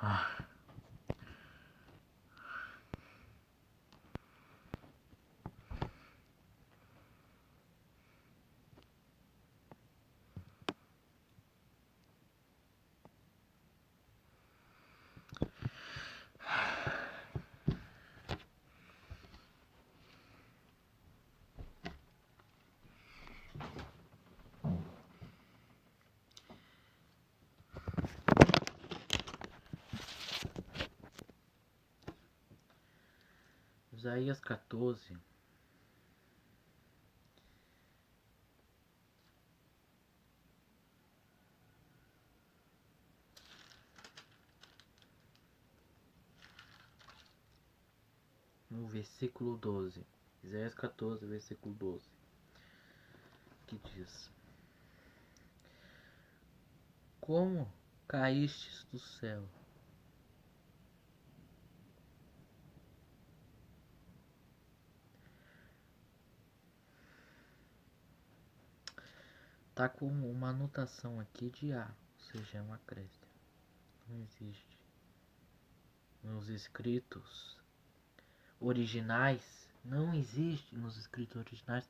Ah, Isaías 14. No versículo 12. Isaías 14, versículo 12. Que diz: Como caístes do céu, tá como uma anotação aqui de A, ou seja, é um acréscimo. Não existe. Nos escritos originais, não existe nos escritos originais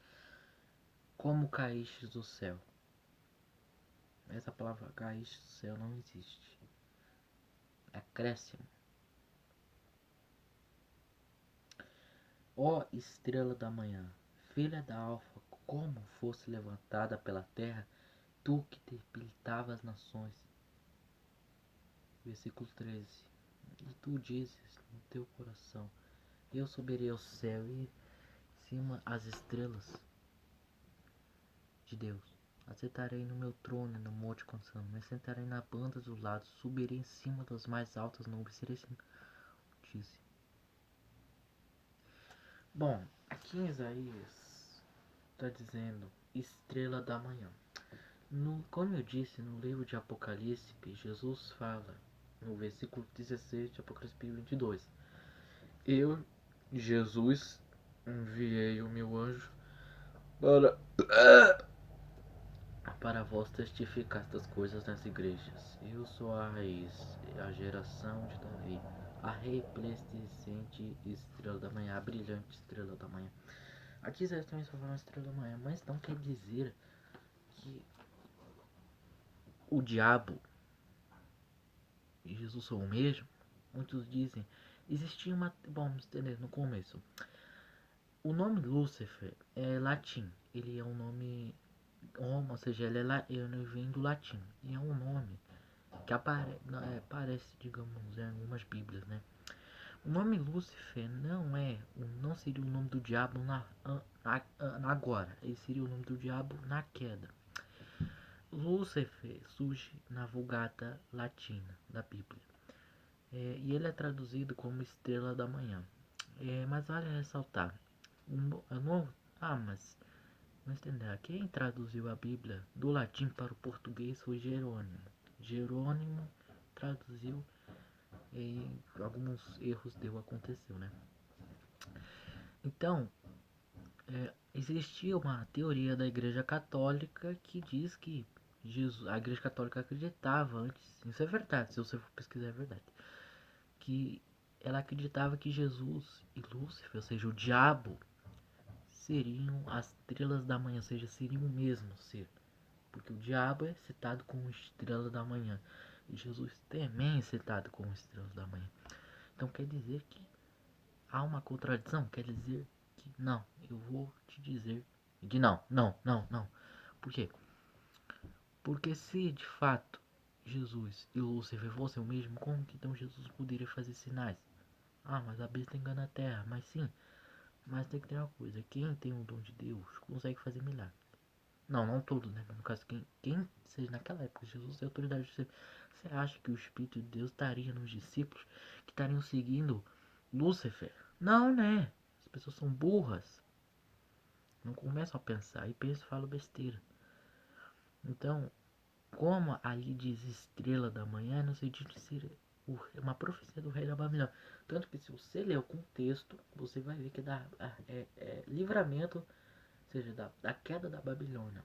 como caíste do céu. Essa palavra caíste do céu não existe. Acréscimo. Ó estrela da manhã, filha da alfa, como fosse levantada pela terra, tu que debilitava as nações. Versículo 13. E tu dizes no teu coração: eu subirei ao céu e cima as estrelas de Deus. Assentarei no meu trono no monte Consano, me sentarei na banda dos lados, subirei em cima das mais altas nuvens, serei assim, disse. Bom, aqui em Isaías está dizendo estrela da manhã. Como eu disse no livro de Apocalipse, Jesus fala no versículo 16 de Apocalipse 22: eu, Jesus, enviei o meu anjo para vós testificar estas coisas nas igrejas. Eu sou a raiz, a geração de Davi, a resplandecente estrela da manhã, a brilhante estrela da manhã. Aqui Isaías também só fala estrela da manhã, mas não quer dizer que o diabo e Jesus são o mesmo. Muitos dizem, existia uma... Bom, vamos entender no começo. O nome Lúcifer é latim, ele é um nome... ou seja, ele vem do latim, e é um nome que aparece, digamos, em algumas bíblias, né? O nome Lúcifer não seria o nome do diabo agora, ele seria o nome do diabo na queda. Lúcifer surge na Vulgata Latina da Bíblia, e ele é traduzido como estrela da manhã. Mas vale ressaltar, mas não entender, quem traduziu a Bíblia do latim para o português foi Jerônimo. Jerônimo traduziu e alguns erros aconteceu, né? Então, existia uma teoria da Igreja Católica que diz que a Igreja Católica acreditava antes, isso é verdade, se você for pesquisar é verdade, que ela acreditava que Jesus e Lúcifer, ou seja, o diabo, seriam as estrelas da manhã, ou seja, seriam o mesmo ser, porque o diabo é citado como estrela da manhã e Jesus também é citado como estrela da manhã. Então quer dizer que há uma contradição, quer dizer que não, eu vou te dizer que não. Por quê? Porque se de fato Jesus e Lúcifer fossem o mesmo, como que então Jesus poderia fazer sinais? Mas a besta engana a terra, mas sim, mas tem que ter uma coisa, quem tem o dom de Deus consegue fazer milagre. Não todos, né? No caso, quem seja naquela época, Jesus tem autoridade. Você acha que o Espírito de Deus estaria nos discípulos que estariam seguindo Lúcifer? Não, né? As pessoas são burras. Não começam a pensar e pensam e falam besteira. Então, como ali diz estrela da manhã, no sentido de ser uma profecia do rei da Babilônia. Tanto que se você ler o contexto, você vai ver que é livramento, ou seja, da queda da Babilônia.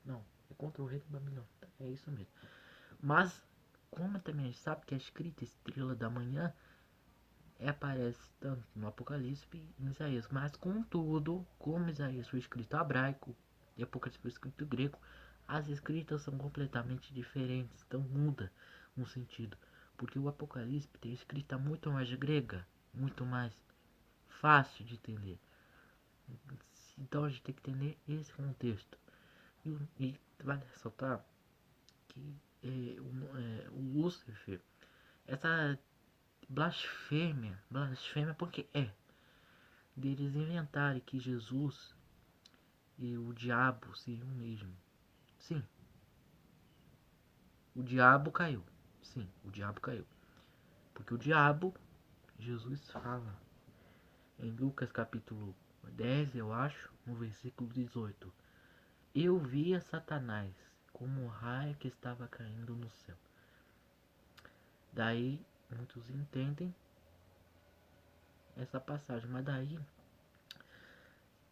Não, é contra o rei da Babilônia. É isso mesmo. Mas como também a gente sabe que a escrita estrela da manhã aparece tanto no Apocalipse e em Isaías, mas contudo, como Isaías foi escrito hebraico e Apocalipse foi escrito grego, as escritas são completamente diferentes, então muda um sentido, porque o Apocalipse tem escrita muito mais grega, muito mais fácil de entender. Então a gente tem que entender esse contexto. E vale ressaltar que o Lúcifer, essa blasfêmia porque deles inventarem que Jesus e o diabo seriam o mesmo. Sim, o diabo caiu. Sim, o diabo caiu. Porque o diabo, Jesus fala em Lucas capítulo 10, eu acho, no versículo 18. Eu via Satanás como um raio que estava caindo no céu. Daí muitos entendem essa passagem, mas daí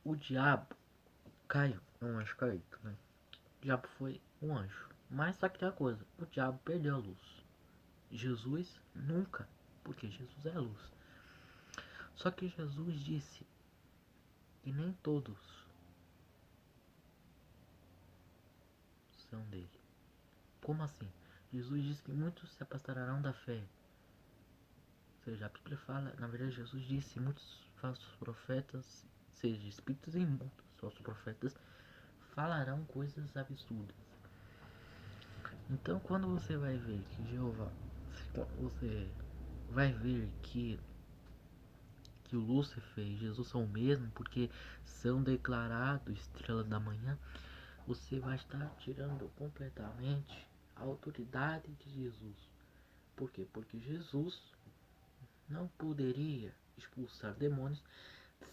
o diabo caiu, é um anjo caído, né? O diabo foi um anjo. Mas só que tem uma coisa, o diabo perdeu a luz. Jesus nunca, porque Jesus é a luz. Só que Jesus disse que nem todos são dele. Como assim? Jesus disse que muitos se afastarão da fé. Ou seja, a Bíblia fala, na verdade Jesus disse, muitos falsos profetas, seja espíritos imundos, falsos profetas, falarão coisas absurdas. Então quando você vai ver que Jeová, você vai ver que o Lúcifer e Jesus são o mesmo, porque são declarados estrela da manhã, você vai estar tirando completamente a autoridade de Jesus. Por quê? Porque Jesus não poderia expulsar demônios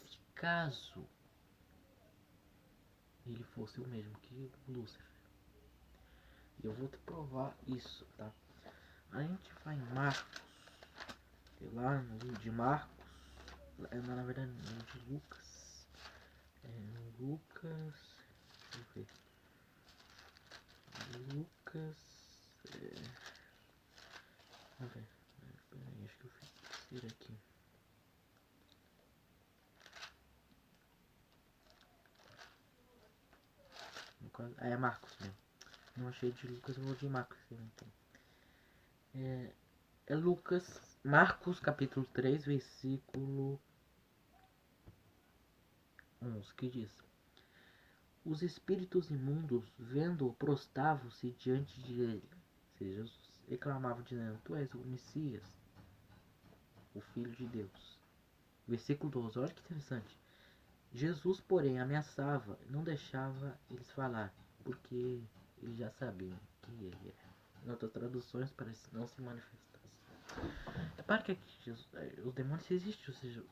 se caso ele fosse o mesmo que o Lúcifer. Eu vou te provar isso, tá? A gente vai em Marcos, lá no livro de Marcos, na verdade no livro de Lucas, Lucas, deixa eu ver, Lucas, peraí, acho que eu fiz besteira aqui. No caso, é Marcos mesmo. Não achei de Lucas, eu vou de Marcos então. É Lucas, Marcos capítulo 3, versículo 11, que diz: os espíritos imundos, vendo-o, prostravam-se diante de ele. Ou seja, Jesus reclamavam, dizendo: tu és o Messias, o Filho de Deus. Versículo 12, olha que interessante. Jesus, porém, ameaçava, não deixava eles falar, porque eles já sabiam que ele era. Em outras traduções, parece não se manifestasse. Repare que aqui os demônios existem, ou seja,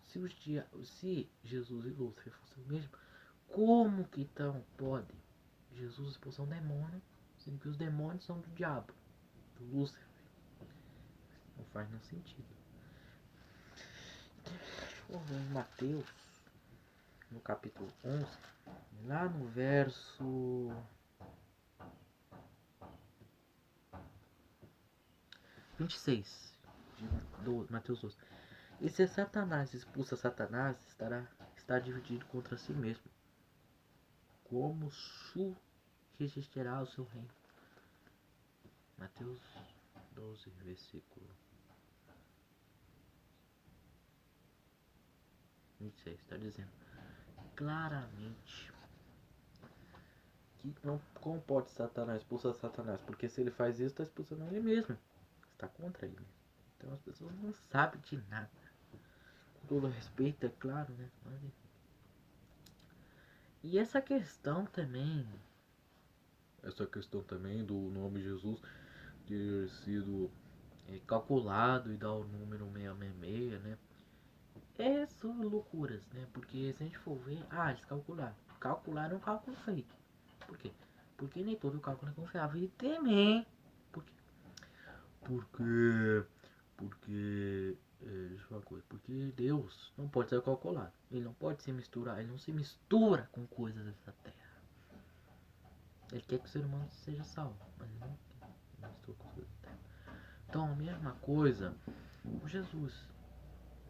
se Jesus e Lúcifer fossem o mesmo, como que então pode Jesus expulsar um demônio, sendo que os demônios são do diabo, do Lúcifer? Não faz nenhum sentido. Vamos ver em Mateus, no capítulo 11, lá no verso 26 de Mateus 12. E se Satanás expulsa Satanás, está dividido contra si mesmo. Como resistirá ao seu reino? Mateus 12, versículo 26, está dizendo claramente que não, como pode Satanás expulsar Satanás? Porque se ele faz isso, está expulsando ele mesmo, está contra ele. Então as pessoas não sabem de nada. Com todo respeito, é claro, né? E essa questão também do nome Jesus ter sido calculado e dar o número 666, né? São loucuras, né? Porque se a gente for ver, eles calcularam um cálculo fake. Por quê? Porque nem todo cálculo é confiável. E também, por quê? Porque deixa eu falar uma coisa, porque Deus não pode ser calculado, ele não pode se misturar, ele não se mistura com coisas dessa terra. Ele quer que o ser humano seja salvo, mas ele não mistura com coisas da terra. Então a mesma coisa com Jesus.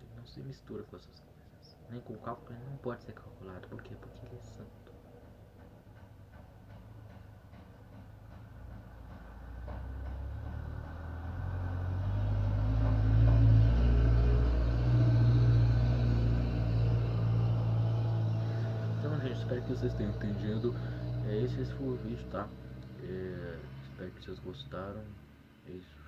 Ele não se mistura com essas coisas. Nem com o cálculo, ele não pode ser calculado. Por quê? Porque ele é santo. Então, gente, espero que vocês tenham entendido. Esse foi o vídeo, tá? Espero que vocês gostaram. É isso.